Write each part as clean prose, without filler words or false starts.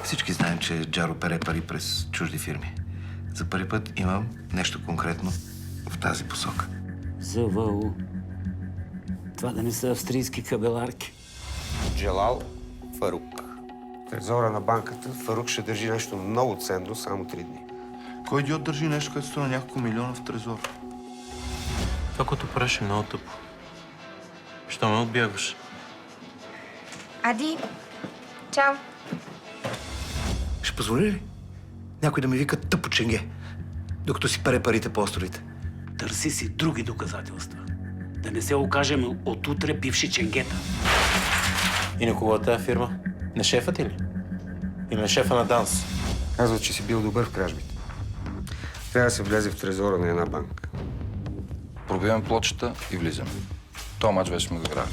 Всички знаем, че Джаро пере пари през чужди фирми. За първи път имам нещо конкретно в тази посока. ЗВУ. Това да не са австрийски кабеларки. Джелал Фарук. Трезора на банката Фарук ще държи нещо много ценно само 3 дни. Кой идиот държи нещо, което струва няколко милиона в трезор? Това, което правиш, е много тъпо. Що ме отбягваш? Ади, чао. Ще позволи ли някой да ми вика тъпо ченге, докато си пере парите по островите? Търси си други доказателства. Да не се окажем от утре бивши ченгета. И на кого е тази фирма? На шефа ти ли? Или на шефа на ДАНС? Казват, че си бил добър в кражбите. Трябва да се влезе в трезора на една банка. Пробиваме плочата и влизаме. Това мач вече сме го играли.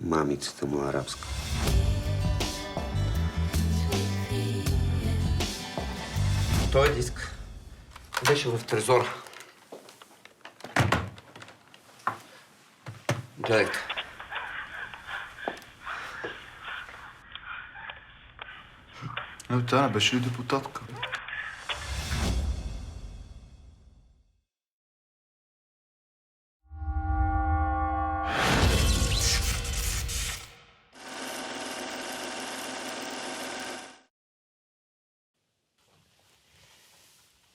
Мамицата му арабска. Той диск беше в трезора. Гледайте. Тя не беше ли депутатка?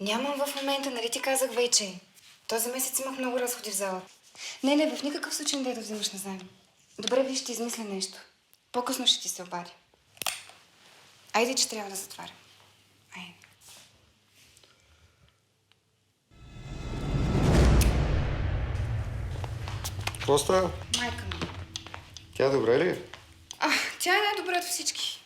Нямам в момента, нали ти казах вече. Този месец имах много разходи в залата. Не, в никакъв случай не дай да взимаш назаем. Добре, виж, ще измисля нещо. По-късно ще ти се обадя. Айде, че трябва да затварям. Айде. Какво става? Майка ми. Тя добре ли е? Тя е най-добре от всички.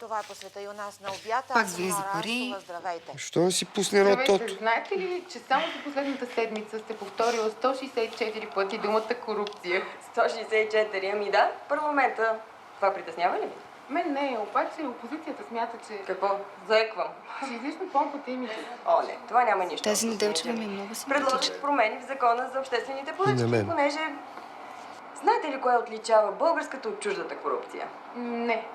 Това е по света и у нас на обяд. Пак Аз съм звъни за Нора пари. Астова. Здравейте. Що не си пусне едно тото? Здравейте, знаете ли, че само за последната седмица сте повторила 164 пъти думата корупция? 164, ами да. Първо момента. Това притеснява ли ви? Мен не, обаче опозицията смята, че... Какво? Заеквам. Че излишно помпате имиджа. О, не, това няма нищо. Тази неделчева ми е много симпатична. Предложих промени в закона за обществените поръчки, И на мен. понеже... Знаете ли кое отличава българската от чуждата корупция? Не.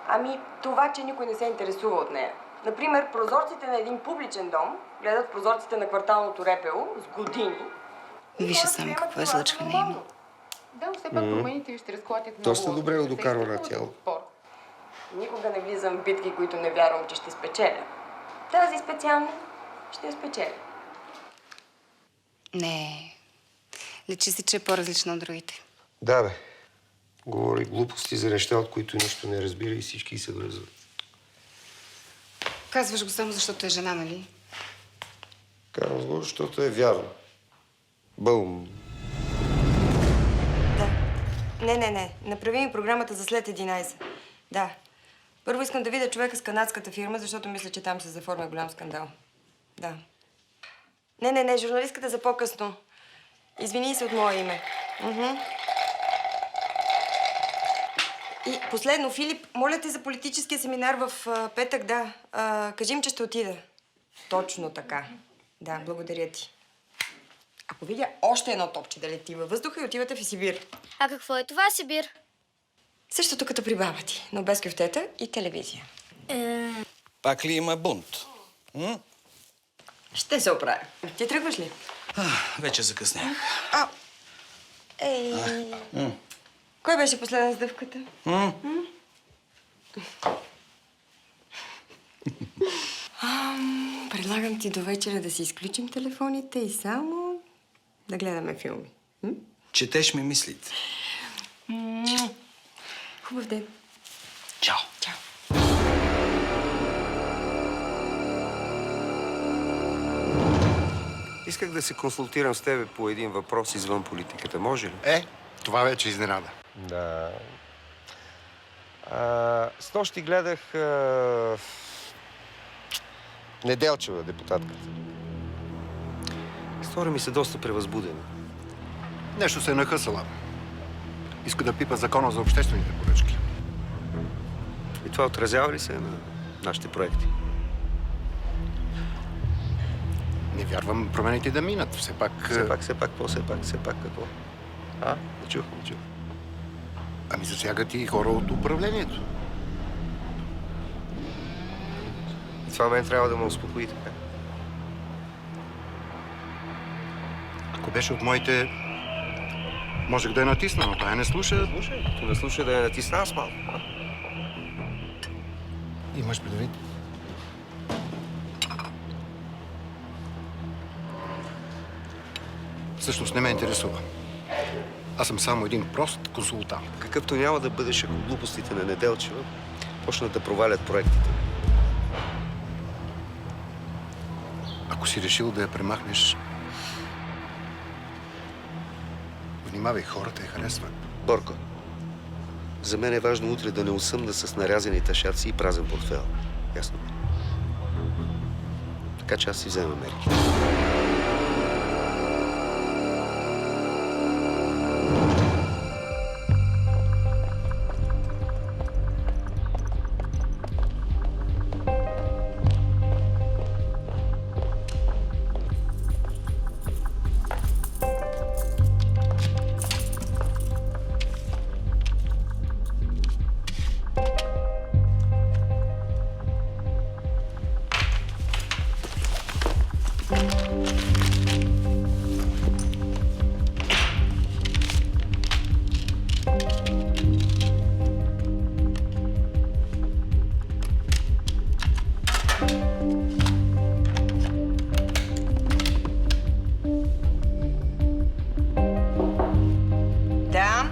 Ами, това, че никой не се интересува от нея. Например, прозорците на един публичен дом гледат прозорците на кварталното репело с години. Виж само какво излъчване има. Да, все пак промените ви ще разклатят много. Доста добре го докарва на Всеки тяло. спор. Никога не влизам в битки, които не вярвам, че ще спечеля. Тази специално ще я спечеля. Не. Лечи си, че е по-различна от другите. Да, бе. Говори глупости за неща, от които нищо не разбира и всички се връзват. Казваш го само защото е жена, нали? Казвам го, защото е вярно. Бълм. Да. Не. Направи ми програмата за след 11. Да. Първо искам да видя човека с канадската фирма, защото мисля, че там се заформя голям скандал. Да. Не, журналистката за по-късно. Извини се от мое име. И последно, Филип, моля те за политическия семинар в петък, да. Кажи им, че ще отида. Точно така. Да, благодаря ти. Ако видя още едно топче да лети във въздуха и отивате в Сибир. А какво е това, Сибир? Същото като при баба ти, но без кюфтета и телевизия. Пак ли има бунт? Ще се оправя. Ти тръгваш ли? Вече закъснях. Ей. Кой беше последен с дъвката? Предлагам ти до вечера да си изключим телефоните и само да гледаме филми. Четеш ми мислите. Хубав ден. Чао. Чао. Исках да се консултирам с тебе по един въпрос извън политиката. Може ли? Това вече изненада. Да. Снощи гледах Неделчева, депутатката. Стори ми се доста превъзбудено. Нещо се е нахъсала. Иска да пипа закона за обществените поръчки. И това отразява ли се на нашите проекти? Не вярвам промените да минат. Все пак Какво? Не чух. Ами засягат и хора от управлението. И това мен трябва да ме успокои така. Ако беше от моите, можех да я натисна, но тая не слуша. Като не слуша да я натисна аз малко. Имаш предвид. Всъщност не ме интересува. Аз съм само един прост консултант. Какъвто няма да бъдеш, ако глупостите на Неделчева почнат да провалят проектите. Ако си решил да я премахнеш, внимавай, хората я харесват. Борко, за мен е важно утре да не усъмна с нарязани ташаци и празен портфел. Ясно? Така че аз си взема мерки. Да.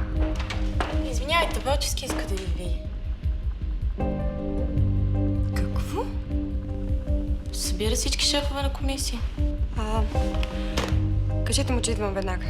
Извинявайте, Велчески иска да ви види. Какво? Събира всички шефове на комисии. Кажете му, че идвам веднага.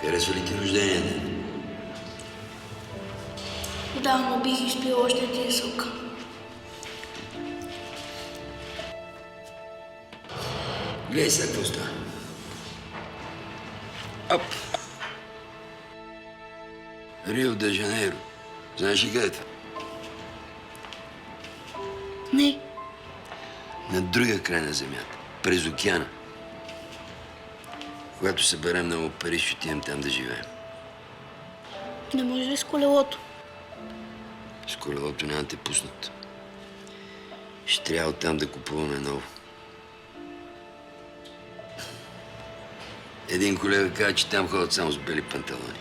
Харесва ли ти рождения ден? Да, но бих изпил още един сок. Гледай сега какво става. Ап! Рио де Жанейро. Знаеш ли къде е това? Не. На другия край на земята. През океана. Когато съберем много пари, ще отидем там да живеем. Не може ли с колелото? С колелото няма да те пуснат. Ще трябва оттам да купуваме ново. Един колега каза, че там ходят само с бели панталони.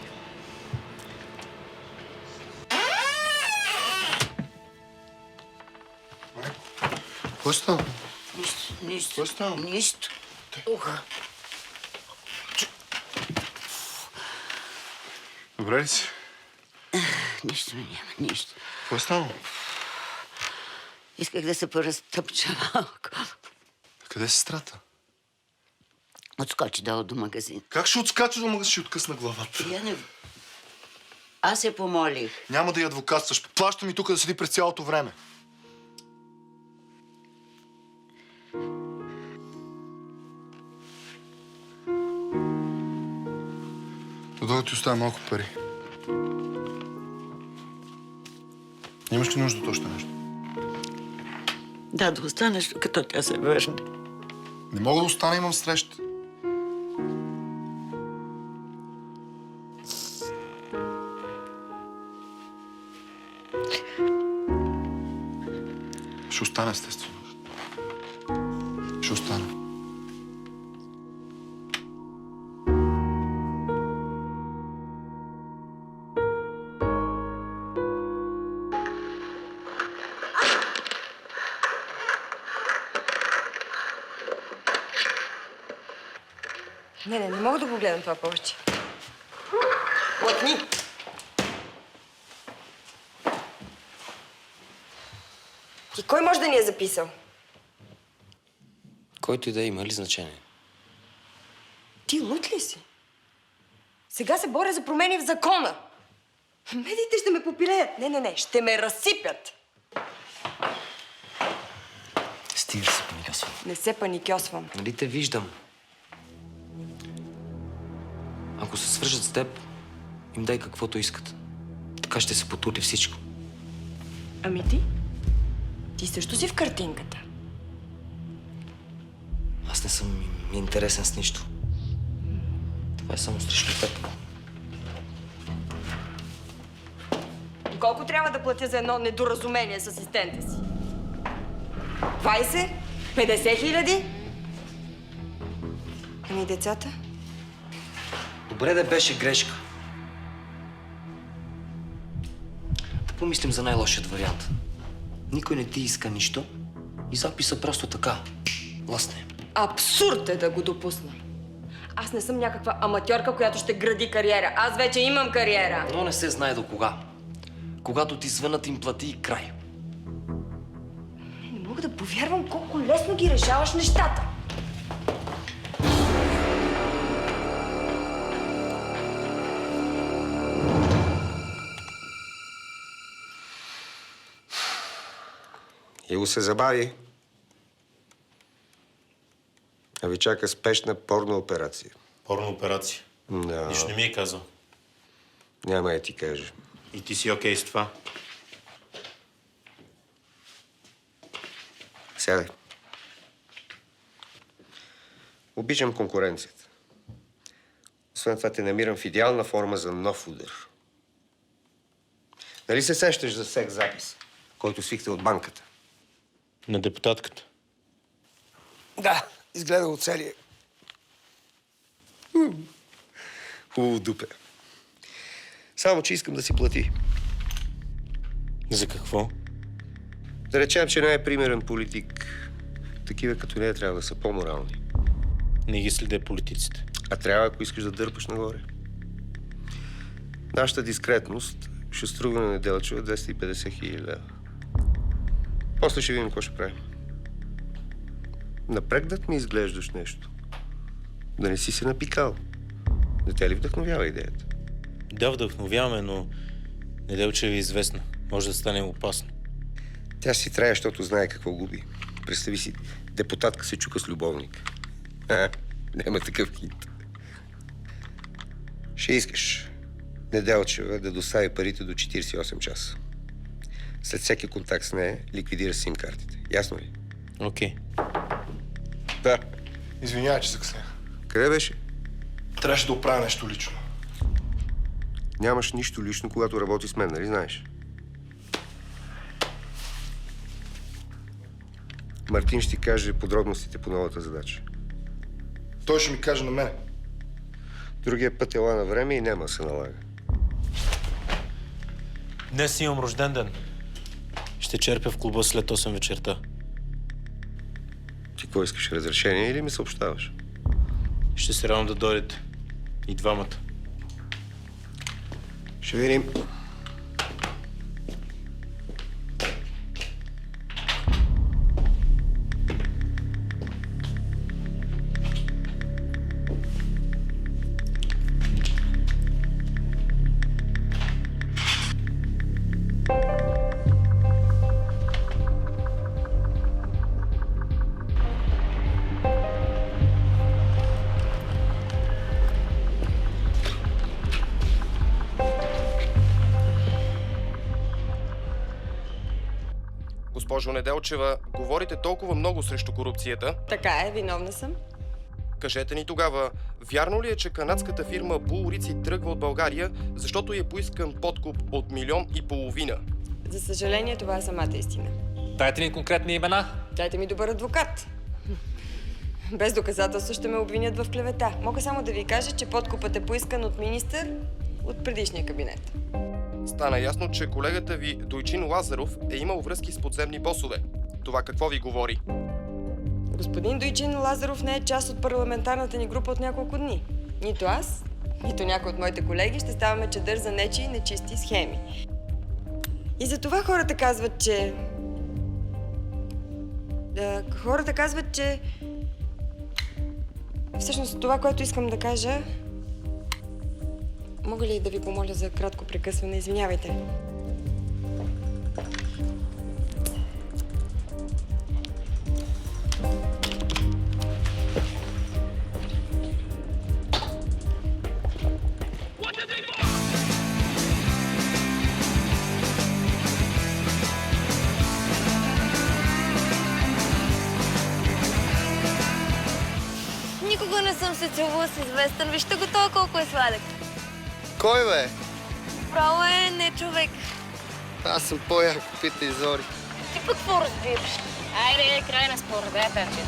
Какво става? Нищо. Какво става? Нищо. Добре ли си? Нищо ми няма, нищо. Какво става? Исках да се поразтъпча малко. Къде е сестрата? Отскочи долу до магазин. Как ще отскача до магазин, ще откъсна главата? Аз се помолих. Няма да я адвокатстваш. Плаща ми тук да седи през цялото време. Додолу ти оставя малко пари. Имаш ли нужда от още нещо? Да останеш, като тя се върне. Не мога да остана, имам среща. Ще остана, естествено. Ще остана. Не мога да го гледам това повече. Лъкни! Ти кой може да ни е записал? Който и да има ли значение? Ти луд ли си? Сега се боря за промени в закона. Медиите ще ме попилеят. Не, ще ме разсипят. Стига се паникосвам. Не се паникосвам. Нали те виждам? Ако се свържат с теб, им дай каквото искат. Така ще се потули всичко. Ами ти? Ти също си в картинката. Аз не съм интересен с нищо. Това е само срещу теб. Колко трябва да платя за едно недоразумение с асистента си? 20? 50 хиляди? Ами децата? Добре да беше грешка. Да помислим за най-лошият вариант. Никой не ти иска нищо и записа просто така. Ласне. Абсурд е да го допусна. Аз не съм някаква аматьорка, която ще гради кариера. Аз вече имам кариера. Но не се знае до кога. Когато ти звънат, им плати и край. Не мога да повярвам колко лесно ги решаваш нещата. Иво се забави. А ви чака спешна порно операция. Порно операция. Да. Нищо не ми е казал. Няма да ти кажа. И ти си окей с това? Сядай. Обичам конкуренцията. Освен това те намирам в идеална форма за нов удар. Нали се сещаш за секс запис, който свихте от банката? На депутатката. Да, изгледа от целия. Хубаво дупе. Само, че искам да си плати. За какво? Да речем, че не е примерен политик. Такива като нея трябва да са по-морални. Не ги следя политиците. А трябва, ако искаш да дърпаш нагоре. Нашата дискретност ще струва на Неделчева 250 хиляди лева. После ще видим какво ще правим. Напрегнат ми изглеждаш нещо. Да не си се напикал. Не те ли вдъхновява идеята? Да, вдъхновяваме, но Неделчева е известна. Може да стане опасно. Тя си трае, защото знае какво губи. Представи си, депутатка се чука с любовник. Няма такъв хит. Ще искаш Неделчева да достави парите до 48 часа. След всеки контакт с нея ликвидира сим-картите. Ясно ли? Окей. Да. Извинявай, че закъсня. Къде беше? Трябваше да оправя нещо лично. Нямаш нищо лично, когато работи с мен, нали знаеш? Мартин ще ти каже подробностите по новата задача. Той ще ми каже на мен. Другия път ела на време и няма да се налага. Днес имам рожден ден. Ще черпя в клуба след 8 вечерта. Ти какво искаш, разрешение или ми съобщаваш? Ще се радвам да дойдете. И двамата. Ще видим. Госпожо Неделчева, говорите толкова много срещу корупцията. Така е, виновна съм. Кажете ни тогава, вярно ли е, че канадската фирма Бул Рици тръгва от България, защото е поискан подкуп от 1,5 милиона? За съжаление, това е самата истина. Дайте ни конкретни имена. Дайте ми добър адвокат. Без доказателство ще ме обвинят в клевета. Мога само да ви кажа, че подкупът е поискан от министър от предишния кабинет. Стана ясно, че колегата ви Дойчин Лазаров е имал връзки с подземни босове. Това какво ви говори? Господин Дойчин Лазаров не е част от парламентарната ни група от няколко дни. Нито аз, нито някой от моите колеги ще ставаме чадър за нечии нечисти схеми. И за това хората казват, че... Всъщност това, което искам да кажа... Мога ли да ви помоля за кратко прекъсване? Извинявайте. Никога не съм се целувала с известен. Вижте го това колко е сладък. Кой бе? Право е, не човек. Аз съм по-як, питай Зори. Ти пък какво разбираш? Айде, край на спора, дай таче.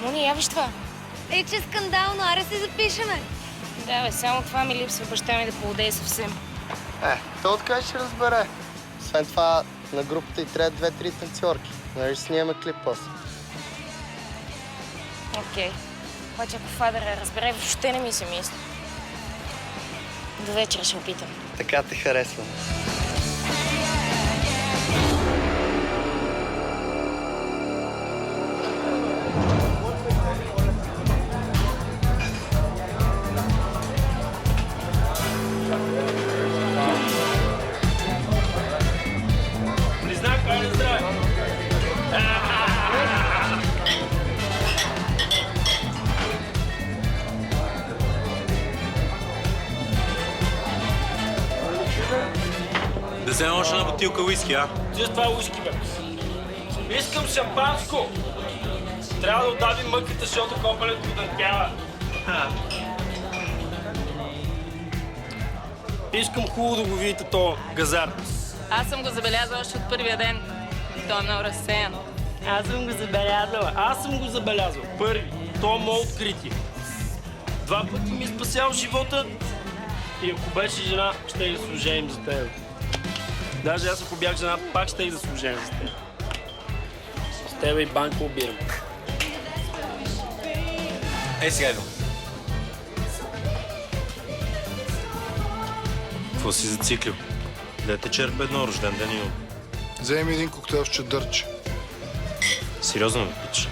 Мони, я виж това. Ей, че скандално, аре се запишеме. Да, бе, само това ми липсва, баща ми да поудее съвсем. То откъде ще разбере? Освен това, на групата й трябва 2-3 танцорки. Нали ще снимаме клип после. Окей. Обаче ако фадъра разбере, въобще не ми се мисли. До вечера ще опитам. Така те харесвам. Да взема още една бутилка уиски, а? Ти това е уиски, бе. Искам шампанско. Трябва да отдавим мъката, защото копалето дърпява. Искам хубаво да го видите то газар. Аз съм го забелязала още от първия ден. Той е много разсеян. Аз съм го забелязал. Първи. То е мое откритие. 2 пъти ми е спасял живота и ако беше жена, ще да служим за теб. Даже аз ако бях жена, пак ще да служим за теб. С тебе и банка обирам. Ей, сега идвам. Какво си зациклил? Да те черпа едно, рожден ден имам. Вземи един коктейл с чадърче. Сериозно ме пич.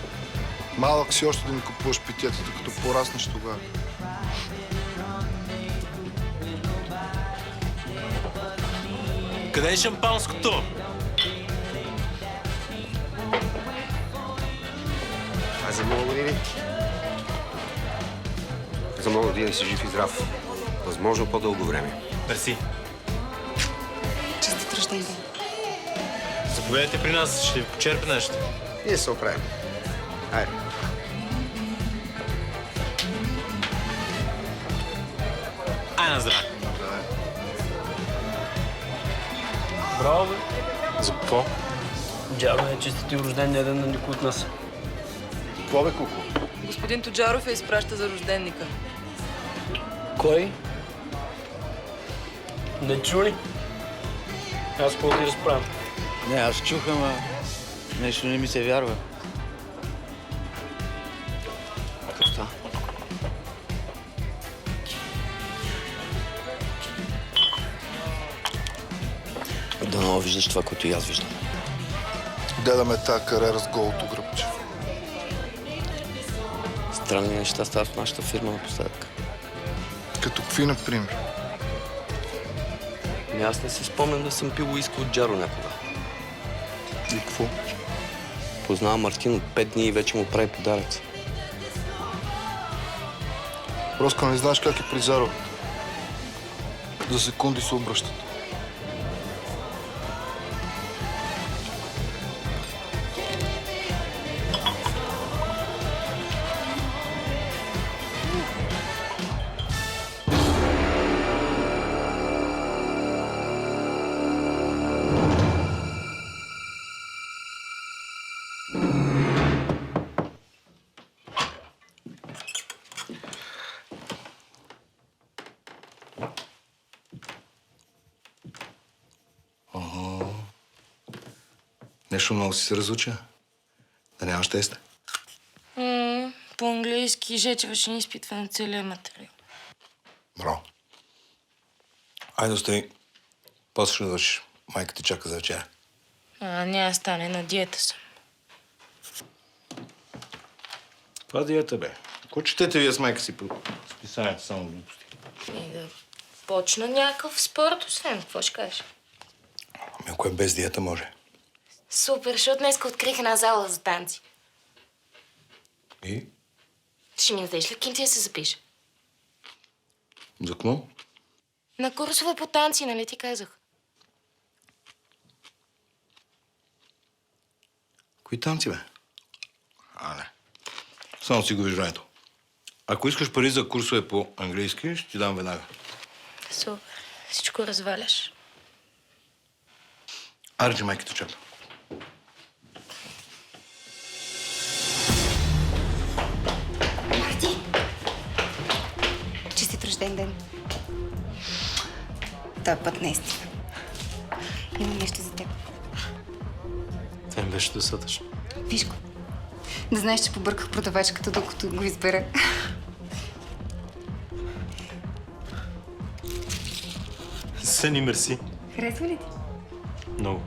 Малък си още да ми купуваш питиетата, като пораснеш тогава. Къде е шампанското? А за много години? За много години си жив и здрав. Възможно по-дълго време. Мерси. Честит рожден ден. Заповядайте при нас, ще ви почерпи нещо. Ние се оправим. Айде. Ай на здраве. Браво, бе. За какво? Джаро е честити рождения ден на никой от нас. Какво бе, Куко? Господин Тоджаров я изпраща за рожденника. Кой? Не чули? Аз какво ти разправям? Не, аз чух, ама нещо не ми се вярва. Какво става? Дано виждаш това, което и аз виждам. Гледаме тази кариера с голото гръбче. Странни неща стават в нашата фирма напоследък. Като какви, например? Аз не си спомням да съм пил уиски от Джаро някога. И какво? Познава Мартин от 5 дни и вече му прави подаръци. Роска, не знаеш как е при Заро. За секунди се обръщат. Нещо много си се разуча. Да нямаш теста. По-английски жечваше ни изпитва на целия материал. Бро. Айде остави. После ще вършиш. Майка ти чака за вечеря. Няма стане, на диета съм. Това диета, бе. Какво четете вие с майка си по списанието само глупости? И да почна някакъв спорт, освен. Какво ще кажеш? Ами ако е без диета, може. Супер, защото днеска открих една зала за танци. И? Ще ми дадеш ли кинти да се запиша? За какво? На курсове по танци, нали ти казах? Кои танци, бе? Не. Само си губиш времето. Ако искаш пари за курсове по английски, ще ти дам веднага. Супер. Всичко разваляш. Аре, че майката чака. Марти! Честит рожден ден. Този път наистина. Имам нещо за теб. Това ми беше достатъчно. Виж го. Да знаеш, че побърках продавачката, докато го избера. Сени, мерси. Харесва ли ти? Много.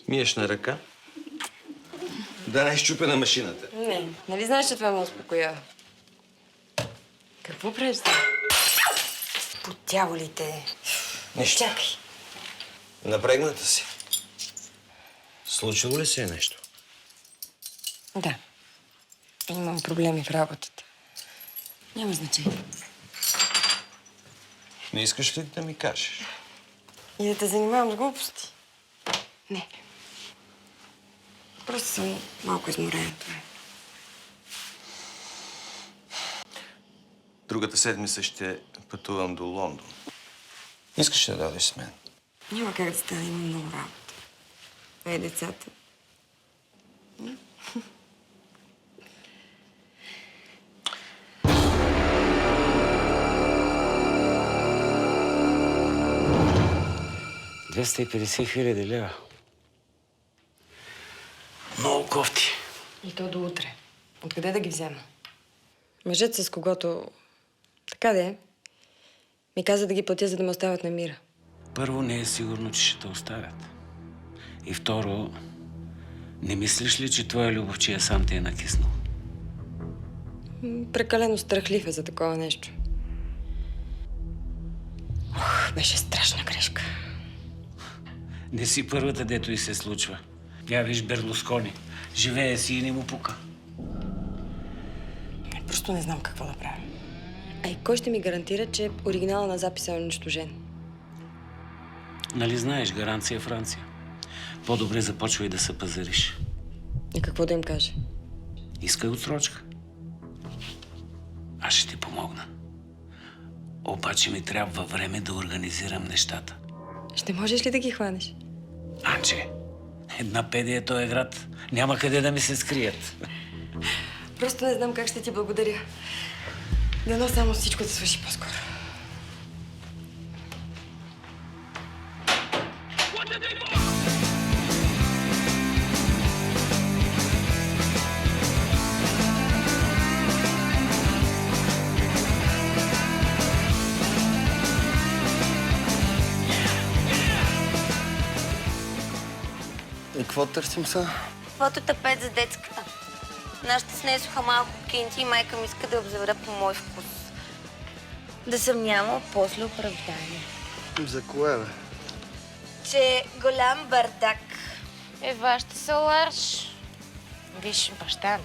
Миеш на ръка? Да не изчупя на машината. Не, нали знаеш, че това ме успокоява? Какво правиш? По дяволите. Нищо. Чакай. Напрегната си. Случило ли се е нещо? Да. Имам проблеми в работата. Няма значение. Не искаш ли да ми кажеш? И да те занимавам с глупости? Не. Просто съм малко изморена. Това е. Другата седмица ще пътувам до Лондон. Искаш ли да дойдеш с мен? Няма как да стане, имам много работа. А и децата? $250,000 лева. Много кофти. И то до утре. Откъде да ги взема? Мъжът, с когото... Така да е. Ми каза да ги платя, за да ме оставят на мира. Първо, не е сигурно, че ще те оставят. И второ, не мислиш ли, че твоя любовчия сам те е накиснал? Прекалено страхлив е за такова нещо. Беше страшна грешка. Не си първата, дето и се случва. Я виж Берлускони. Живее си и не му пука. Просто не знам какво да правя. А и кой ще ми гарантира, че оригинала на записа е унищожен? Нали знаеш, гаранция Франция. По-добре започвай да се пазариш. И какво да им каже? Искай отсрочка. Аз ще ти помогна. Обаче ми трябва време да организирам нещата. Ще можеш ли да ги хванеш? Анче, една педия е този град. Няма къде да ми се скрият. Просто не знам как ще ти благодаря. Дано само всичко да свърши по-скоро. И какво търсим са? Фототапет за детската. Нашите снесоха малко кинти и майка ми иска да я обзаведа по мой вкус. Да съм нямала после оправдание. За кое, бе? Че е голям бардак. Ева, ще се ларш. Виж, баща ми.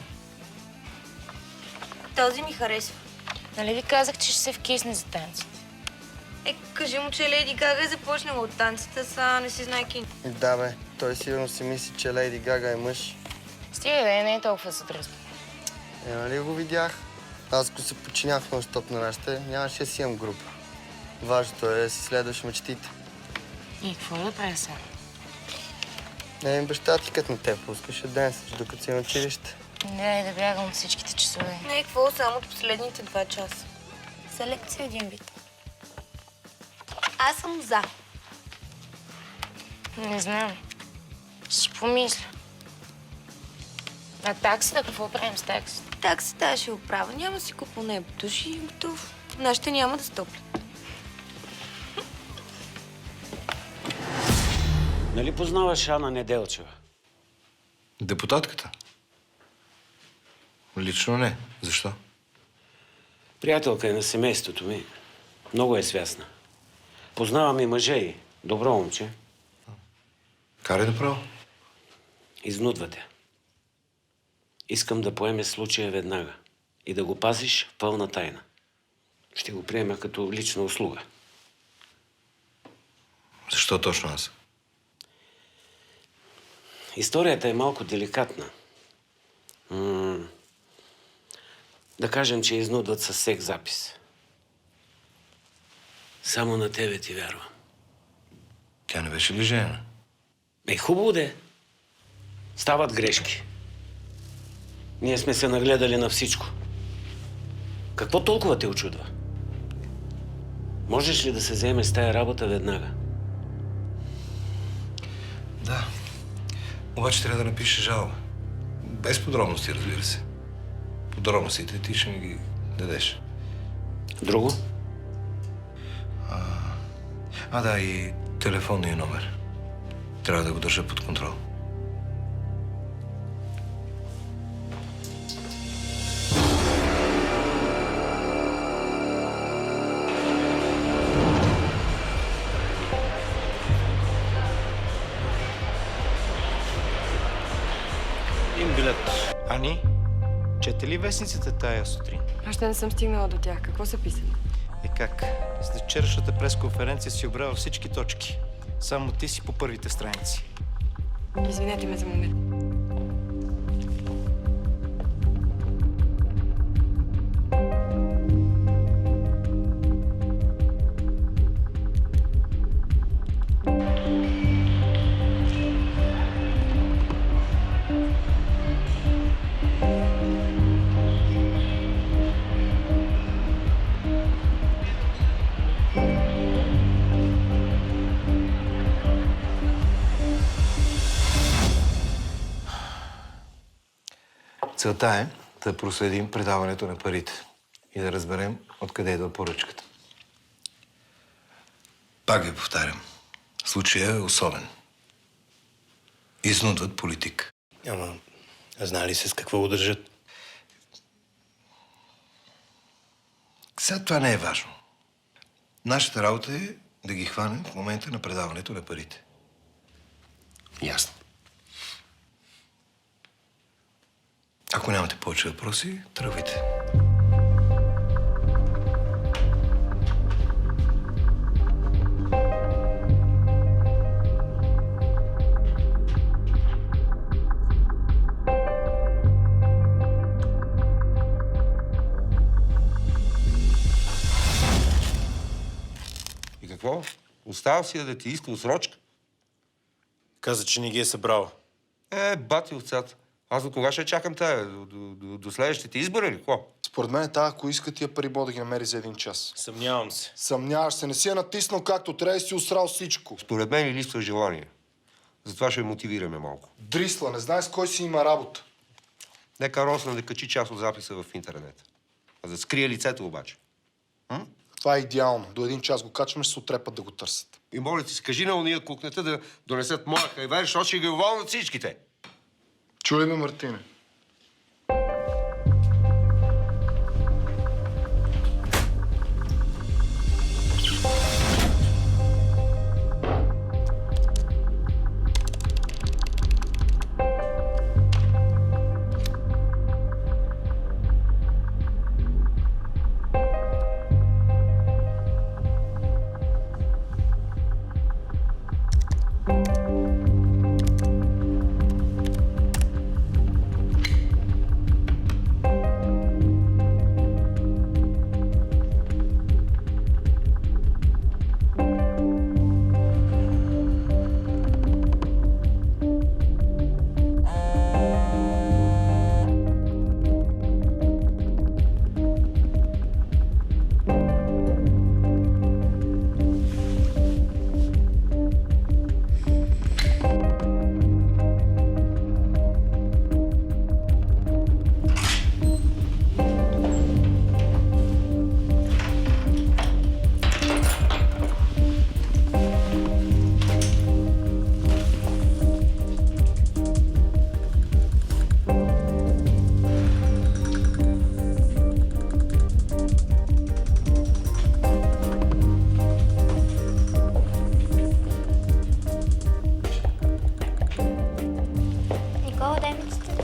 Този ми харесва. Нали ви казах, че ще се вкисне за танците? Кажи му, че Лейди Гага е започнала от танците, са не си знае кинти. Да, бе. Той сигурно си мисли, че Лейди Гага е мъж. Стига да не е толкова задръзно. Нали го видях? Аз, ако се подчинях нон-стоп на нашите, нямаше да си имам група. Важното е да си следваш мечтите. И какво да правя сега? Баща ти като на те пускаше денсиш, докато си на училище. Не, да бягам от всичките часове. Не, какво? Само от последните 2 часа. Селекция един вид. Аз съм за. Не знам. Ще си помисля. А таксата? Какво правим с таксата? Таксата ще оправя. Няма си купа небо. Души и готов. Нашите няма да стоплят. Нали познаваш Ана Неделчева? Депутатката? Лично не. Защо? Приятелка е на семейството ми. Много е свясна. Познавам и мъжа й. Добро момче. Карай направо. Изнудвате. Искам да поеме случая веднага и да го пазиш в пълна тайна. Ще го приема като лична услуга. Защо точно аз? Историята е малко деликатна. Да кажем, че изнудват със секс запис. Само на тебе ти вярвам. Тя не беше ли жена? Хубаво де. Стават грешки. Ние сме се нагледали на всичко. Какво толкова те очудва? Можеш ли да се вземеш с тая работа веднага? Да. Обаче трябва да напишеш жалба. Без подробности, разбира се. Подробностите ти ще ми ги дадеш. Друго? Да, и телефонния номер. Трябва да го държа под контрол. Един билет. Ани, чете ли вестниците тая сутрин? Аз ще не съм стигнала до тях. Какво са писали? Как? След вчерашната пресконференция си обрава всички точки. Само ти си по първите страници. Извинете ме за момент. Целта е да проследим предаването на парите и да разберем откъде идва поръчката. Пак ви повтарям, случая е особен. Изнудват политик. Ама, знае ли се с какво го държат? Сега това не е важно. Нашата работа е да ги хванем в момента на предаването на парите. Ясно. Ако нямате повече въпроси, тръгвайте. И какво? Остава си да ти иска отсрочка? Каза, че не ги е събрал. Бати овцата. Аз до кога ще чакам тая? До следващите избори или какво? Според мен тая, ако иска тия пари, да ги намери за 1 час. Съмнявам се. Съмняваш се, не си я натиснал както трябва и си усрал всичко. Според мен липсва желание. Затова ще я мотивираме малко. Дрисла, не знае с кой си има работа. Нека Росна да качи част от записа в интернет. А да скрие лицето обаче. Това е идеално. До 1 час го качваме, ще се отрепат да го търсят. И моля ти, скажи на уния кухнета да донесат моя хайвер, защото ще ги уволнят всичките. Чули ме, Мартине?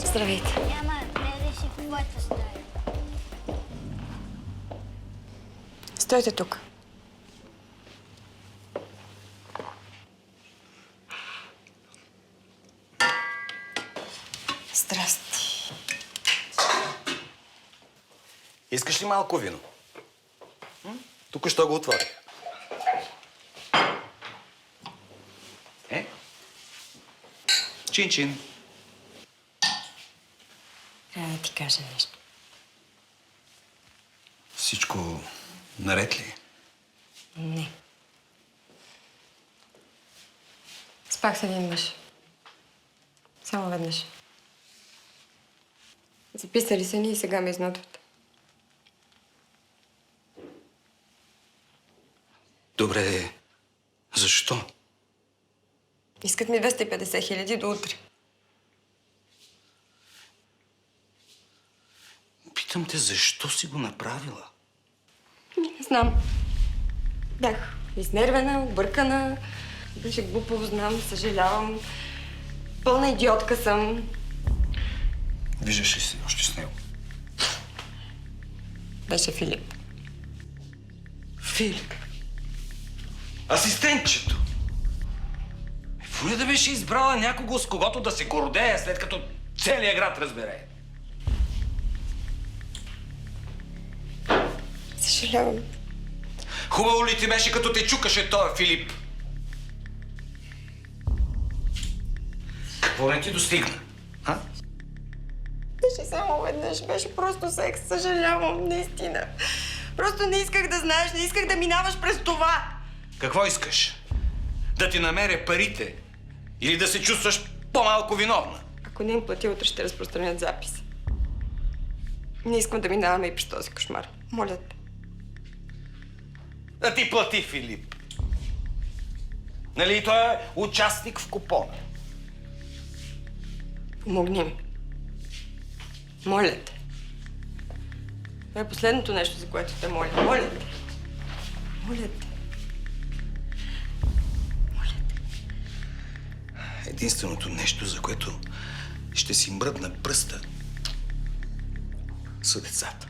Здравейте. Няма, не реши в моята стая. Стойте тук. Здрасти. Искаш ли малко вино? Тук що го отворих. Чин-чин. Трябва да ти кажа нещо. Всичко наред ли? Не. Спах с един мъж. Само веднъж. Записали се ни и сега ме изнудват. Добре, защо? Искат ми 250 хиляди до утре. Питам те, защо си го направила? Не знам. Бях изнервена, объркана. Беше глупаво, знам, съжалявам. Пълна идиотка съм. Виждаш ли се още с него? Беше Филип. Филип? Асистентчето? Фули да беше избрала някого, с когото да се гордее, след като целият град разбере. Съжалявам. Хубаво ли ти беше, като те чукаше този Филип? Какво не ти достигна? А? Беше само веднъж. Беше просто секс. Съжалявам, наистина. Просто не исках да знаеш, не исках да минаваш през това. Какво искаш? Да ти намеря парите? Или да се чувстваш по-малко виновна? Ако не им плати, утре ще разпространят запис. Не искам да минаваме и през този кошмар. Моля те. Да ти плати, Филип. Нали той е участник в купона? Помогни ми. Моля те. Това е последното нещо, за което те моля. Моля те. Моля те. Единственото нещо, за което ще си мръдна пръста, са децата.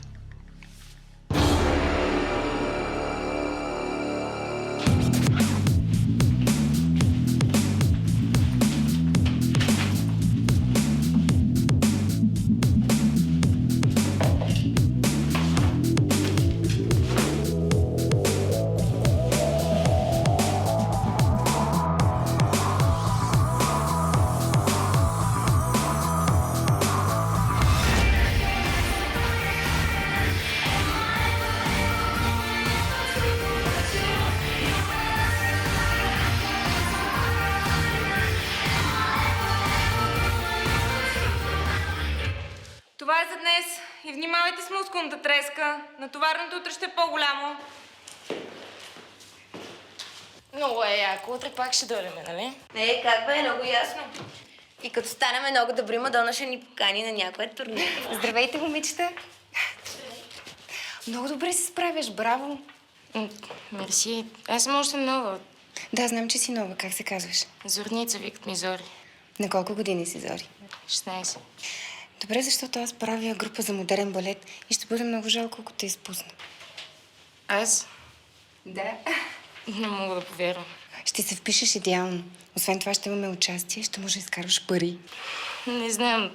Това е за днес. И внимавайте с мускулната треска. Натоварното утре ще е по-голямо. Много е яко. Утре пак ще дойдем, нали? Как бе, много ясно. И като станем много добри, Мадона ще ни покани на някое турне. Здравейте, момичета. Много добре се справяш, браво. Мерси. Аз съм още нова. Да, знам, че си нова. Как се казваш? Зорница, викат ми Зори. На колко години си, Зори? 16. Добре, защото аз правя група за модерен балет и ще бъде много жалко, ако те изпусна. Аз? Да. Не мога да повярвам. Ще се впишеш идеално. Освен това ще имаме участие, ще може да изкарваш пари. Не знам.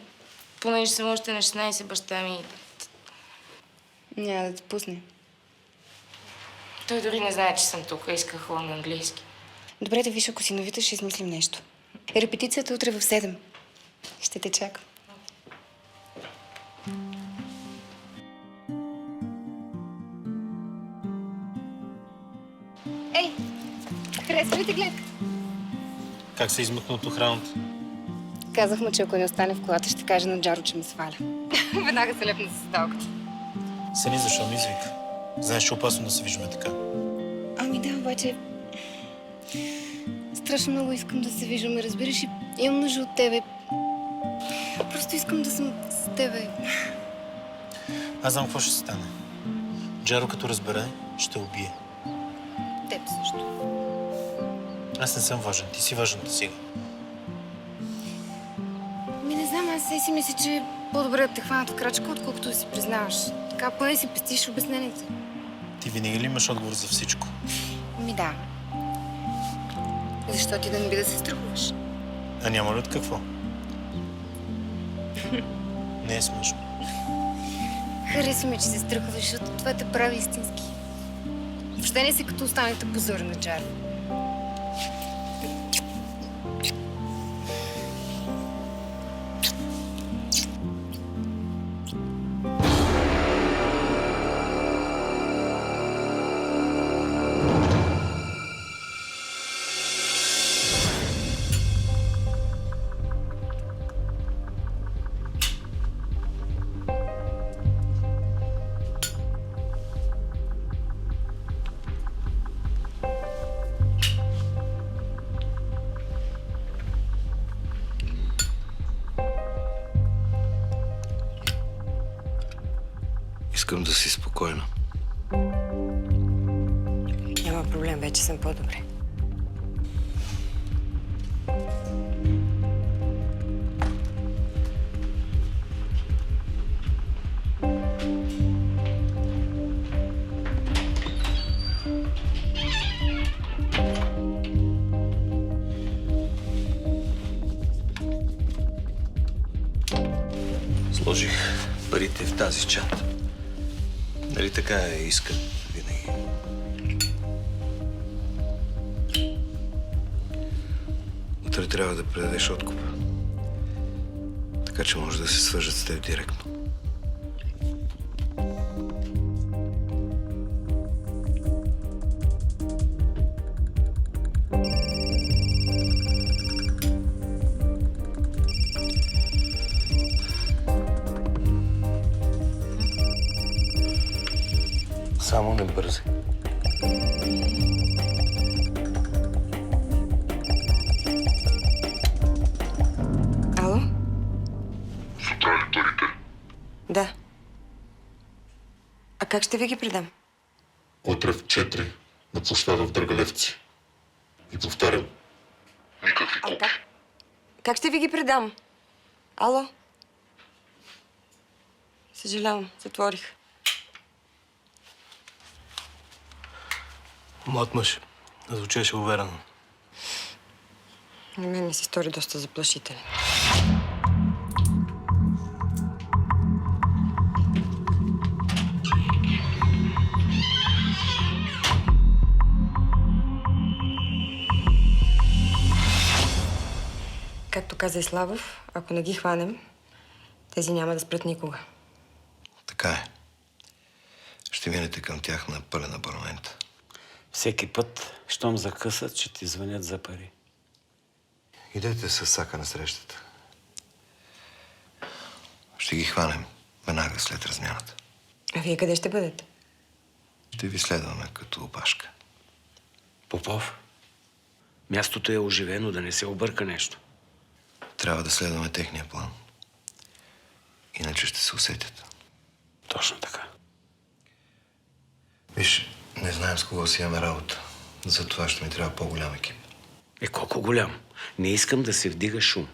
Понеже съм още на 16, баща ми... Няма да те пусне. Той дори не знае, че съм тук. Иска хора на английски. Добре, да виж, ако си новита, ще измислим нещо. Репетицията утре в 7. Ще те чакам. Ей! Харесва ли те гледка? Как се измъкна от охраната? Казах му, че ако не остане в колата, ще каже на Джаро, че ме сваля. Веднага се лепна с седалката. Сани, защо ми извика? Знаеш, че е опасно да се виждаме така. Ами да, обаче... Страшно много искам да се виждаме, разбираш, и имам нужда от тебе. Просто искам да съм с тебе. Аз знам какво ще стане. Джаро, като разбере, ще убие. Теб също. Аз не съм важен. Ти си важната сега. Ми не знам, аз си мисля, че е по-добре да те хванат в крачка, отколкото да си признаваш. Така поне си пестиш обяснението. Ти винаги ли имаш отговор за всичко? Ми да. Защо ти да не би да се страхуваш? А няма ли от какво? Не е смешно. Харесва ми, че се страхуваш, защото това те прави истински. Въобще не си като останалите позори на Джаро. Искам да си спокойна. Няма проблем, вече съм по-добре. Сложих парите в тази чанта. Нали така искат винаги? Утре трябва да предадеш откупа. Така че може да се свържат с теб директно. Само не бързай. Ало? Събрали парите? Да. А как ще ви ги предам? Утре в 4 на площада в Драгалевци. И повтарям, никакви купи. Как ще ви ги предам? Ало? Съжалявам, затворих. Млад мъж. Звучеше уверено. На мен ми се стори доста заплашителен. Както каза и Славов, ако не ги хванем, тези няма да спрат никога. Така е. Ще минете към тях на пълен абонамент. Всеки път, щом закъсат, ще ти звънят за пари. Идете с Сака на срещата. Ще ги хванем веднага след размяната. А вие къде ще бъдете? Ще ви следваме като опашка. Попов, мястото е оживено, да не се обърка нещо. Трябва да следваме техния план. Иначе ще се усетят. Точно така. Виж, не знаем с кого си имаме работа. Затова ще ми трябва по-голям екип. Колко голям? Не искам да се вдига шум.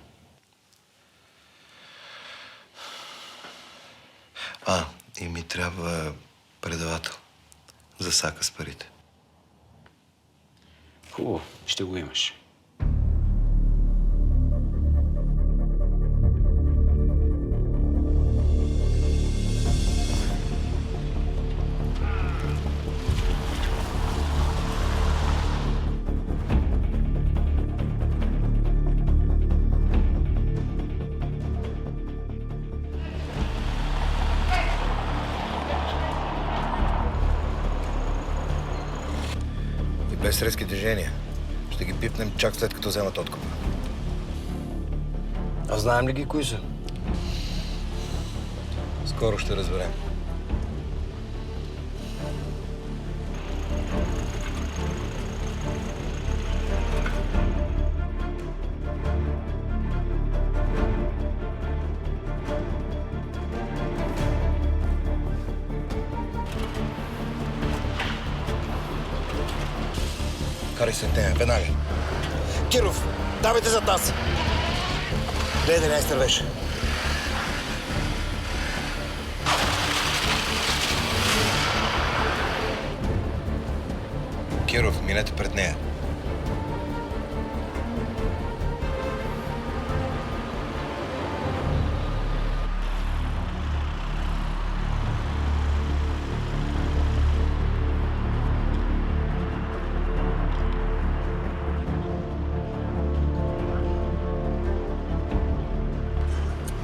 И ми трябва предавател за сака с парите. Хубаво, ще го имаш. Без резки движения. Ще ги пипнем чак след като вземат откупа. А знаем ли ги кои са? Скоро ще разберем. Карай се нея, веднага. Киров, давайте за таз. Гледай, не изтървеш. Киров, минете пред нея.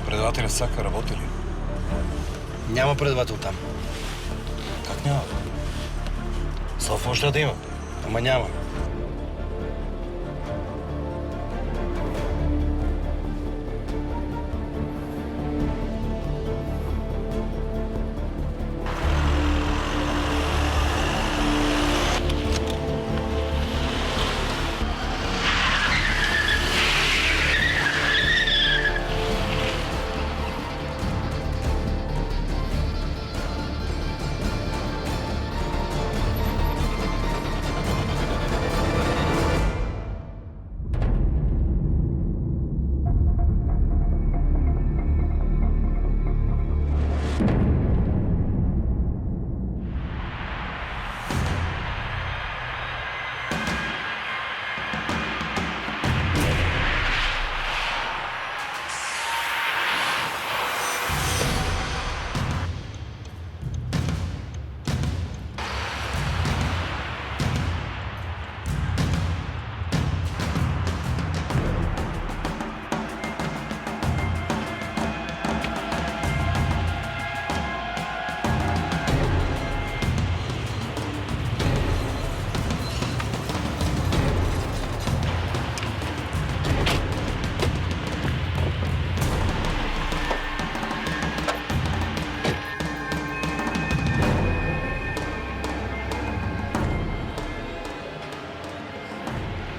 Предавателя в Сака работи ли? Няма предавател там. Как няма? София може да има, ама няма.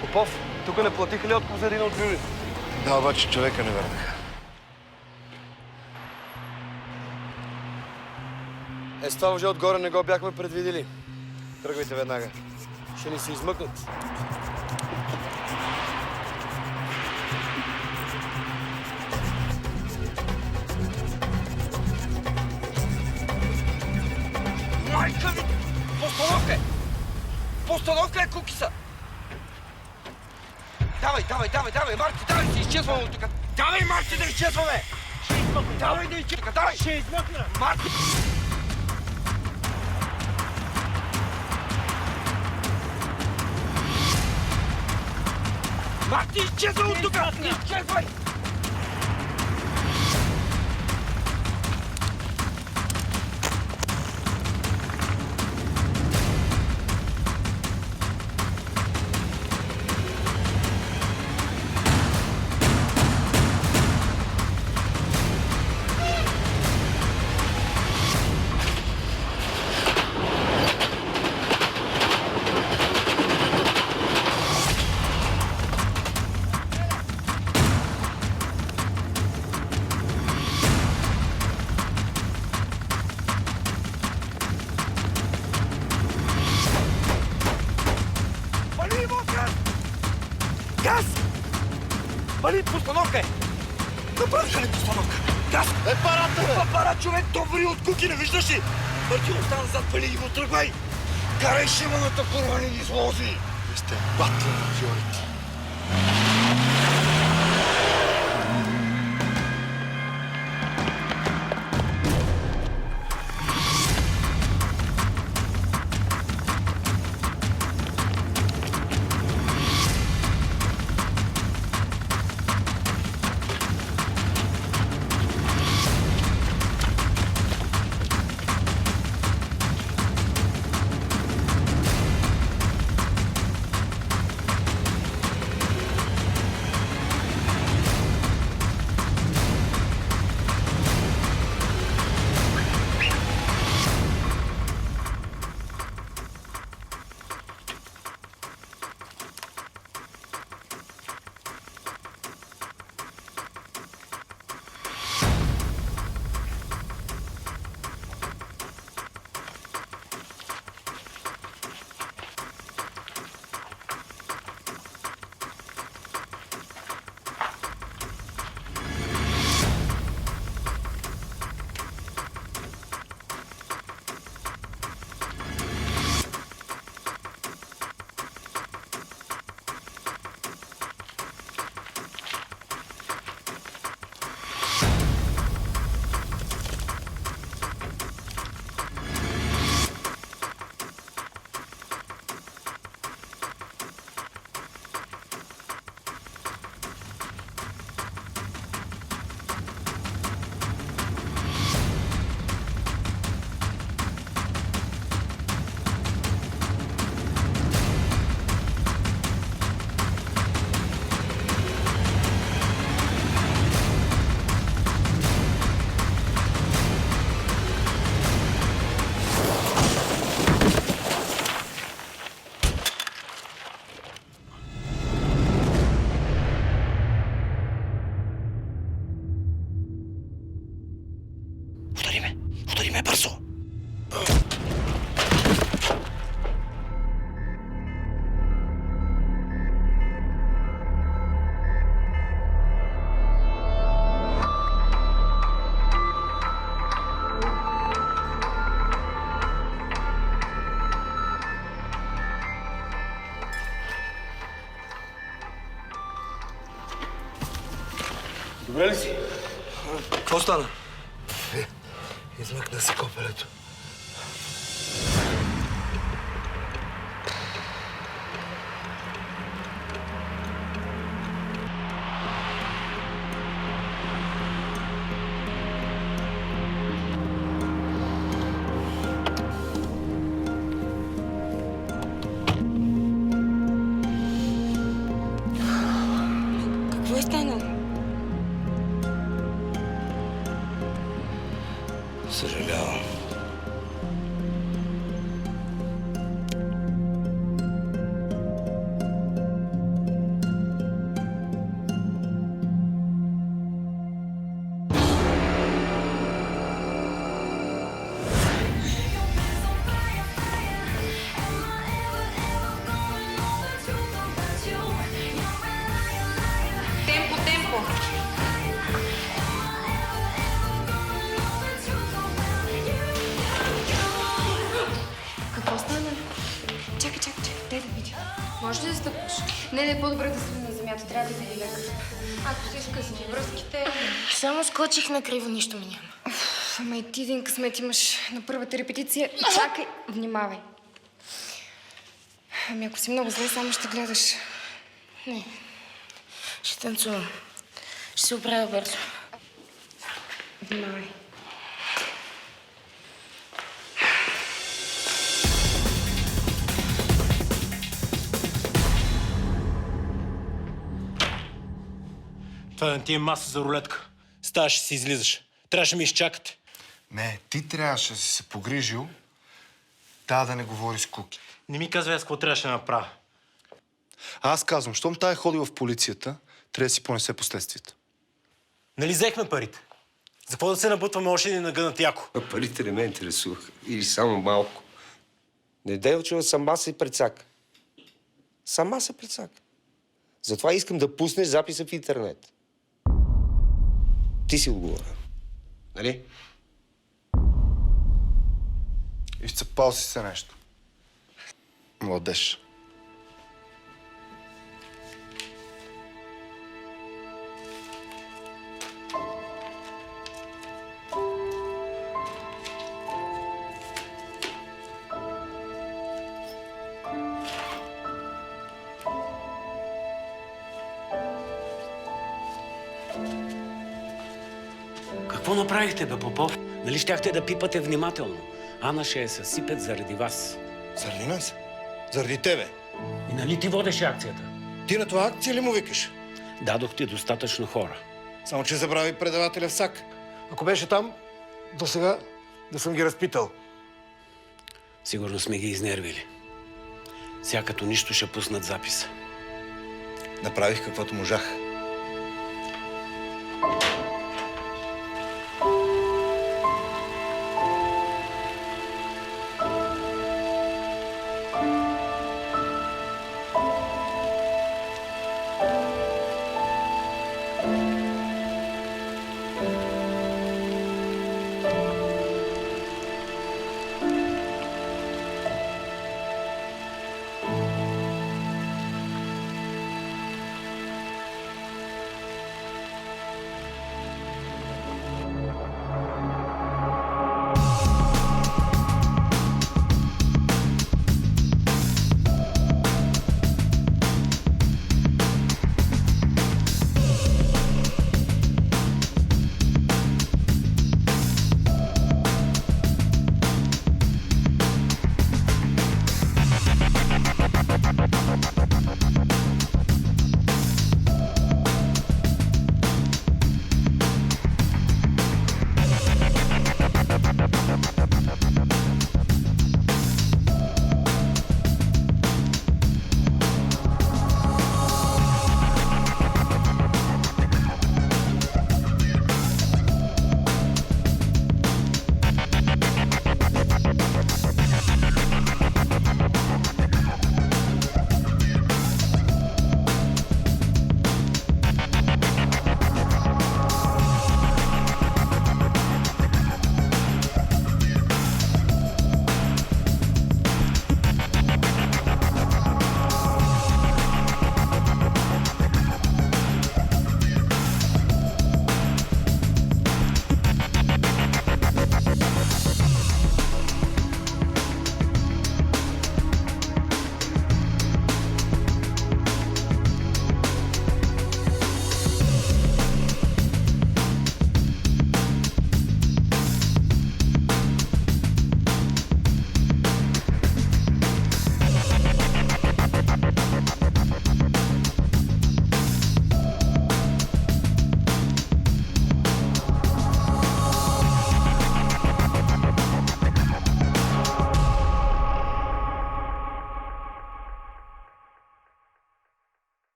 Попов, тук не платиха ли откуп за един от бюри? Да, обаче човека не върнаха. С това въже отгоре не го бяхме предвидели. Тръгвайте веднага. Ще ни се измъкнат. Майка ми! Постановка е! Постановка е, Кукиса! Давай, Марти, давай, се изчезваме от тук! Давай, Марти, да изчезваме! Ще измъкна! Давай да изчезваме! Давай! Ще измъкна! Марти! Марти, изчезвай от тук! Изчезвай! постановка е! Направиха ли постановка? Газ! Е, парата, бе! Пара, човек, добри от куки, не виждаш ли? Мърти, остана зад, пали ги го тръгвай! Карай шиманата, курва, не ги излози! Вие сте батли на фиорите. Удари ме бързо! Добре ли си? Какво стана? Измъкна се копелето. Какво е станало? Съжалявам. Темпо, темпо! Какво стана? Чакай, дай да видя. Може ли да стъпваш? Не, по-добре да седи на земята, трябва да види лекар. Ако си скъсни връзките... Само скочих на криво, нищо ми няма. Ама и ти един късмет имаш на първата репетиция. И чакай, внимавай. Ами ако си много зле, само ще гледаш. Не. Ще танцувам. Ще се оправя бързо. Внимавай. Това не ти е маса за рулетка. Ставаш и си излизаш. Трябваше ми изчакате. Не, ти трябваше да си се погрижил да не говори с Куки. Не ми казвай аз какво трябваше да направя. Аз казвам, щом тая ходи в полицията, трябва да си понесе последствията. Нали взехме парите? За какво да се набутваме още един нагънат яко? А парите не ме интересуваха. Или само малко. Неделчева сама се прецака. Сама се прецака. Затова искам да пуснеш записа в интернет. Ти си отговорен. Нали? Изцепал си се нещо. Младеж. Какво направихте, бе, Попов? Нали щяхте да пипате внимателно? Ана ще я съсипят заради вас. Заради нас? Заради тебе? И нали ти водеше акцията? Ти на това акция ли му викаш? Дадохте достатъчно хора. Само че забрави предавателя в САК. Ако беше там, до сега да съм ги разпитал. Сигурно сме ги изнервили. Сега като нищо ще пуснат записа. Направих каквото можах.